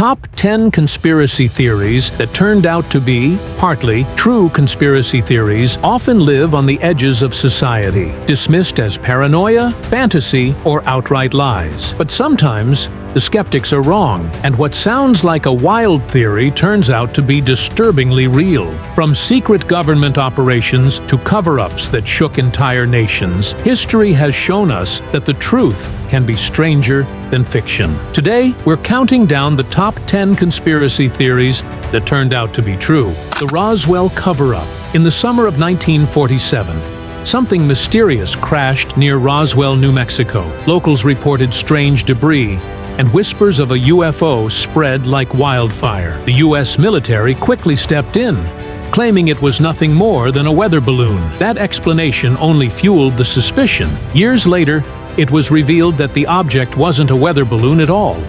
top 10 conspiracy theories that turned out to be, partly, true conspiracy theories often live on the edges of society, dismissed as paranoia, fantasy, or outright lies. But sometimes, the skeptics are wrong, and what sounds like a wild theory turns out to be disturbingly real. From secret government operations to cover-ups that shook entire nations, history has shown us that the truth can be stranger than fiction. Today, we're counting down the top 10 conspiracy theories that turned out to be true. The Roswell cover-up. In the summer of 1947, something mysterious crashed near Roswell, New Mexico. Locals reported strange debris, and whispers of a UFO spread like wildfire. The U.S. military quickly stepped in, claiming it was nothing more than a weather balloon. That explanation only fueled the suspicion. Years later, it was revealed that the object wasn't a weather balloon at all,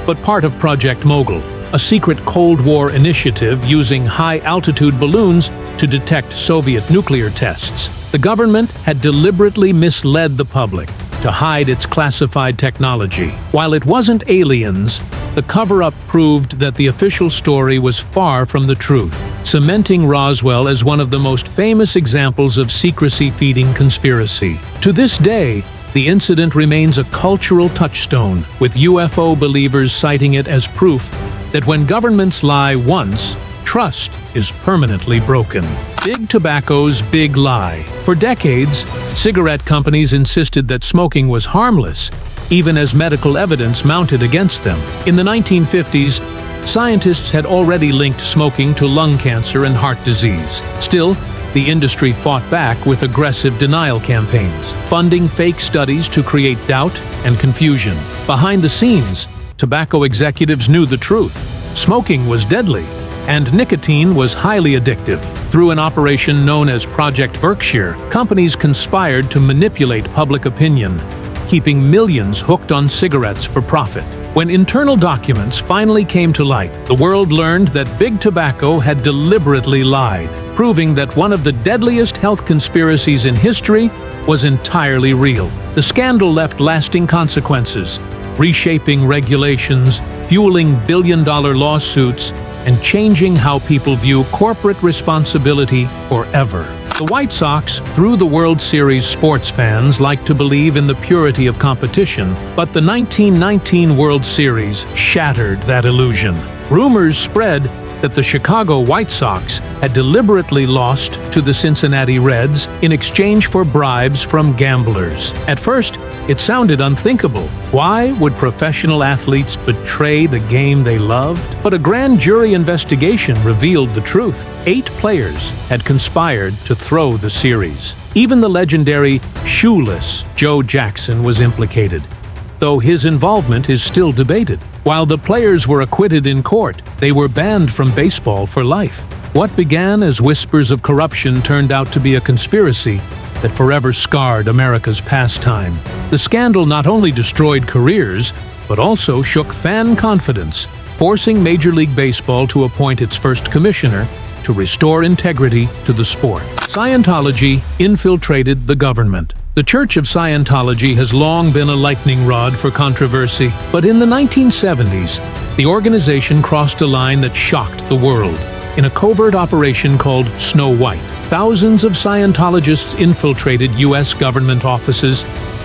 but part of Project Mogul, a secret Cold War initiative using high-altitude balloons to detect Soviet nuclear tests. The government had deliberately misled the public to hide its classified technology. While it wasn't aliens, the cover-up proved that the official story was far from the truth, cementing Roswell as one of the most famous examples of secrecy-feeding conspiracy. To this day, the incident remains a cultural touchstone, with UFO believers citing it as proof that when governments lie once, trust is permanently broken. Big Tobacco's big lie. For decades, cigarette companies insisted that smoking was harmless, even as medical evidence mounted against them. In the 1950s, scientists had already linked smoking to lung cancer and heart disease. Still, the industry fought back with aggressive denial campaigns, funding fake studies to create doubt and confusion. Behind the scenes, tobacco executives knew the truth. Smoking was deadly, and nicotine was highly addictive. Through an operation known as Project Berkshire, companies conspired to manipulate public opinion, keeping millions hooked on cigarettes for profit. When internal documents finally came to light, the world learned that Big Tobacco had deliberately lied, proving that one of the deadliest health conspiracies in history was entirely real. The scandal left lasting consequences, reshaping regulations, fueling billion-dollar lawsuits, and changing how people view corporate responsibility forever. The White Sox, through the World Series, sports fans like to believe in the purity of competition, but the 1919 World Series shattered that illusion. Rumors spread that the Chicago White Sox had deliberately lost to the Cincinnati Reds in exchange for bribes from gamblers. At first, it sounded unthinkable. Why would professional athletes betray the game they loved? But a grand jury investigation revealed the truth. 8 players had conspired to throw the series. Even the legendary shoeless Joe Jackson was implicated, though his involvement is still debated. While the players were acquitted in court, they were banned from baseball for life. What began as whispers of corruption turned out to be a conspiracy that forever scarred America's pastime. The scandal not only destroyed careers, but also shook fan confidence, forcing Major League Baseball to appoint its first commissioner to restore integrity to the sport. Scientology infiltrated the government. The Church of Scientology has long been a lightning rod for controversy, but in the 1970s, the organization crossed a line that shocked the world. In a covert operation called Snow White, thousands of Scientologists infiltrated U.S. government offices,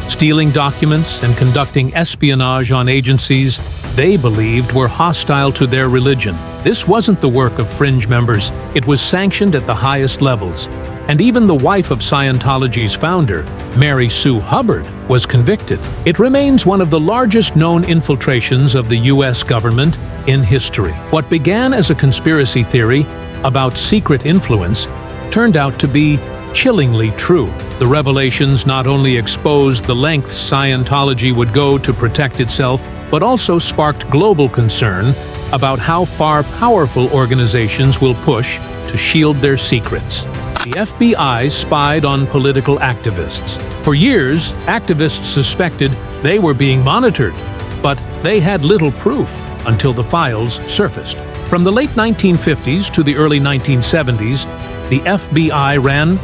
stealing documents and conducting espionage on agencies they believed were hostile to their religion. This wasn't the work of fringe members, it was sanctioned at the highest levels. And even the wife of Scientology's founder, Mary Sue Hubbard, was convicted. It remains one of the largest known infiltrations of the U.S. government in history. What began as a conspiracy theory about secret influence turned out to be chillingly true. The revelations not only exposed the lengths Scientology would go to protect itself, but also sparked global concern about how far powerful organizations will push to shield their secrets. The FBI spied on political activists. For years, activists suspected they were being monitored, but they had little proof until the files surfaced. From the late 1950s to the early 1970s, the FBI ran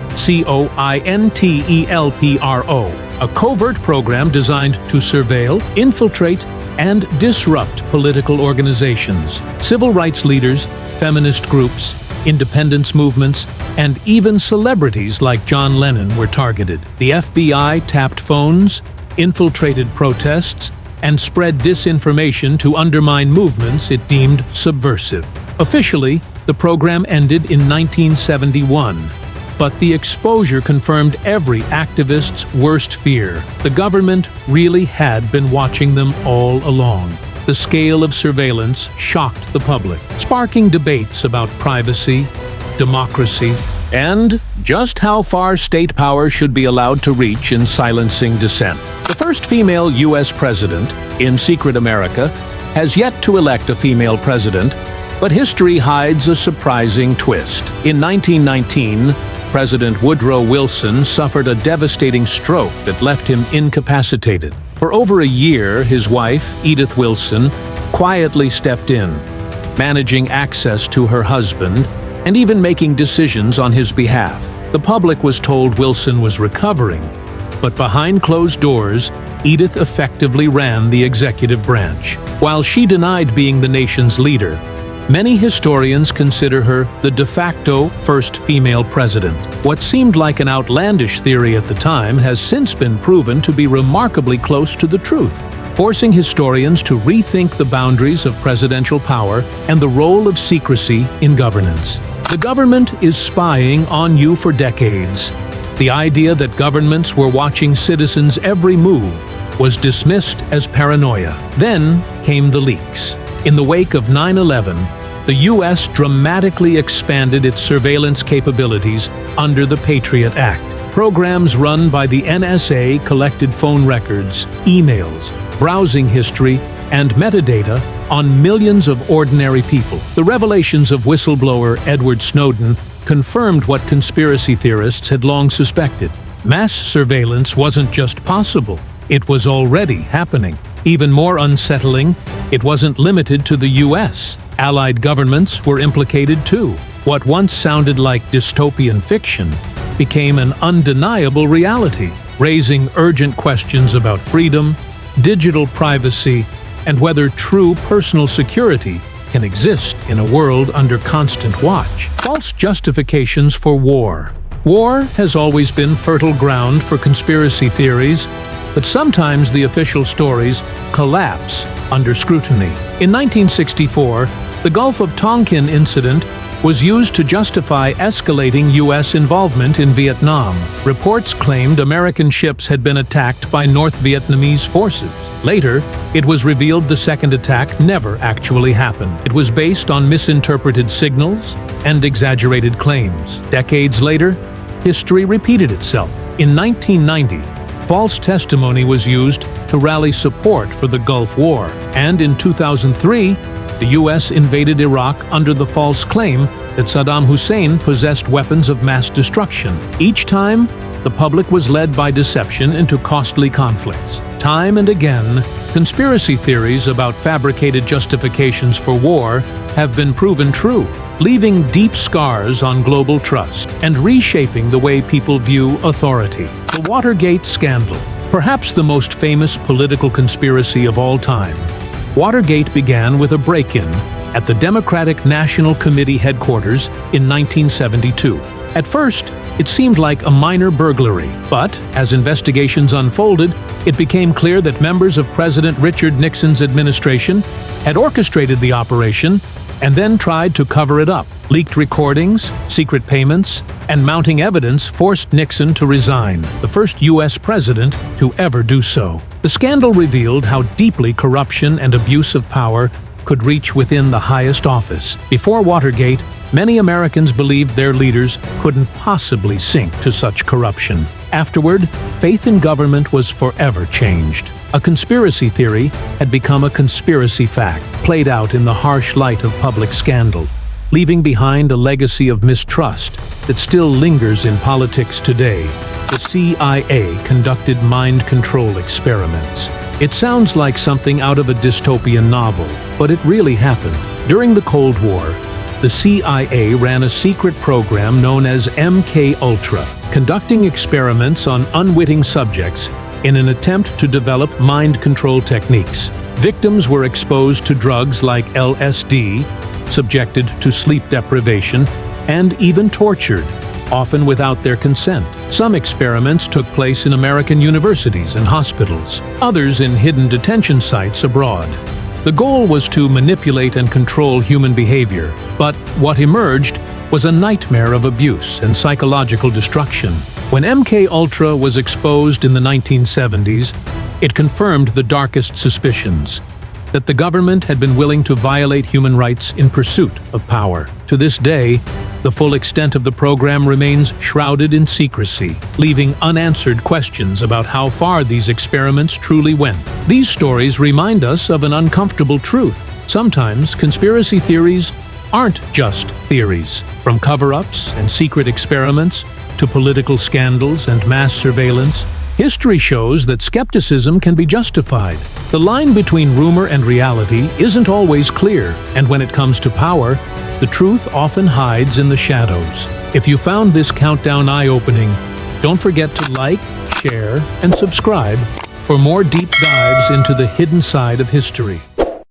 COINTELPRO, a covert program designed to surveil, infiltrate, and disrupt political organizations. Civil rights leaders, feminist groups, independence movements, and even celebrities like John Lennon were targeted. The FBI tapped phones, infiltrated protests, and spread disinformation to undermine movements it deemed subversive. Officially, the program ended in 1971, but the exposure confirmed every activist's worst fear. The government really had been watching them all along. The scale of surveillance shocked the public, sparking debates about privacy, democracy, and just how far state power should be allowed to reach in silencing dissent. The first female U.S. president, in secret America, has yet to elect a female president, but history hides a surprising twist. In 1919, President Woodrow Wilson suffered a devastating stroke that left him incapacitated. For over a year, his wife, Edith Wilson, quietly stepped in, managing access to her husband and even making decisions on his behalf. The public was told Wilson was recovering, but behind closed doors, Edith effectively ran the executive branch. While she denied being the nation's leader, many historians consider her the de facto first female president. What seemed like an outlandish theory at the time has since been proven to be remarkably close to the truth, forcing historians to rethink the boundaries of presidential power and the role of secrecy in governance. The government is spying on you for decades. The idea that governments were watching citizens' every move was dismissed as paranoia. Then came the leaks. In the wake of 9/11, the U.S. dramatically expanded its surveillance capabilities under the Patriot Act. Programs run by the NSA collected phone records, emails, browsing history, and metadata on millions of ordinary people. The revelations of whistleblower Edward Snowden confirmed what conspiracy theorists had long suspected. Mass surveillance wasn't just possible, it was already happening. Even more unsettling, it wasn't limited to the U.S. Allied governments were implicated too. What once sounded like dystopian fiction became an undeniable reality, raising urgent questions about freedom, digital privacy, and whether true personal security can exist in a world under constant watch. False justifications for war. War has always been fertile ground for conspiracy theories, but sometimes the official stories collapse under scrutiny. In 1964, the Gulf of Tonkin incident was used to justify escalating U.S. involvement in Vietnam. Reports claimed American ships had been attacked by North Vietnamese forces. Later, it was revealed the second attack never actually happened. It was based on misinterpreted signals and exaggerated claims. Decades later, history repeated itself. In 1990, false testimony was used to rally support for the Gulf War. And in 2003, the U.S. invaded Iraq under the false claim that Saddam Hussein possessed weapons of mass destruction. Each time, the public was led by deception into costly conflicts. Time and again, conspiracy theories about fabricated justifications for war have been proven true, leaving deep scars on global trust and reshaping the way people view authority. The Watergate scandal, perhaps the most famous political conspiracy of all time. Watergate began with a break-in at the Democratic National Committee headquarters in 1972. At first, it seemed like a minor burglary, but as investigations unfolded, it became clear that members of President Richard Nixon's administration had orchestrated the operation and then tried to cover it up. Leaked recordings, secret payments, and mounting evidence forced Nixon to resign, the first U.S. president to ever do so. The scandal revealed how deeply corruption and abuse of power could reach within the highest office. Before Watergate, many Americans believed their leaders couldn't possibly sink to such corruption. Afterward, faith in government was forever changed. A conspiracy theory had become a conspiracy fact, played out in the harsh light of public scandal, leaving behind a legacy of mistrust that still lingers in politics today. The CIA conducted mind control experiments. It sounds like something out of a dystopian novel, but it really happened. During the Cold War, the CIA ran a secret program known as MK-Ultra, conducting experiments on unwitting subjects in an attempt to develop mind control techniques. Victims were exposed to drugs like LSD, subjected to sleep deprivation, and even tortured, often without their consent. Some experiments took place in American universities and hospitals, others in hidden detention sites abroad. The goal was to manipulate and control human behavior, but what emerged was a nightmare of abuse and psychological destruction. When MK Ultra was exposed in the 1970s, it confirmed the darkest suspicions, that the government had been willing to violate human rights in pursuit of power. To this day, the full extent of the program remains shrouded in secrecy, leaving unanswered questions about how far these experiments truly went. These stories remind us of an uncomfortable truth. Sometimes conspiracy theories aren't just theories. From cover-ups and secret experiments to political scandals and mass surveillance, history shows that skepticism can be justified. The line between rumor and reality isn't always clear, and when it comes to power, the truth often hides in the shadows. If you found this countdown eye-opening, don't forget to like, share, and subscribe for more deep dives into the hidden side of history.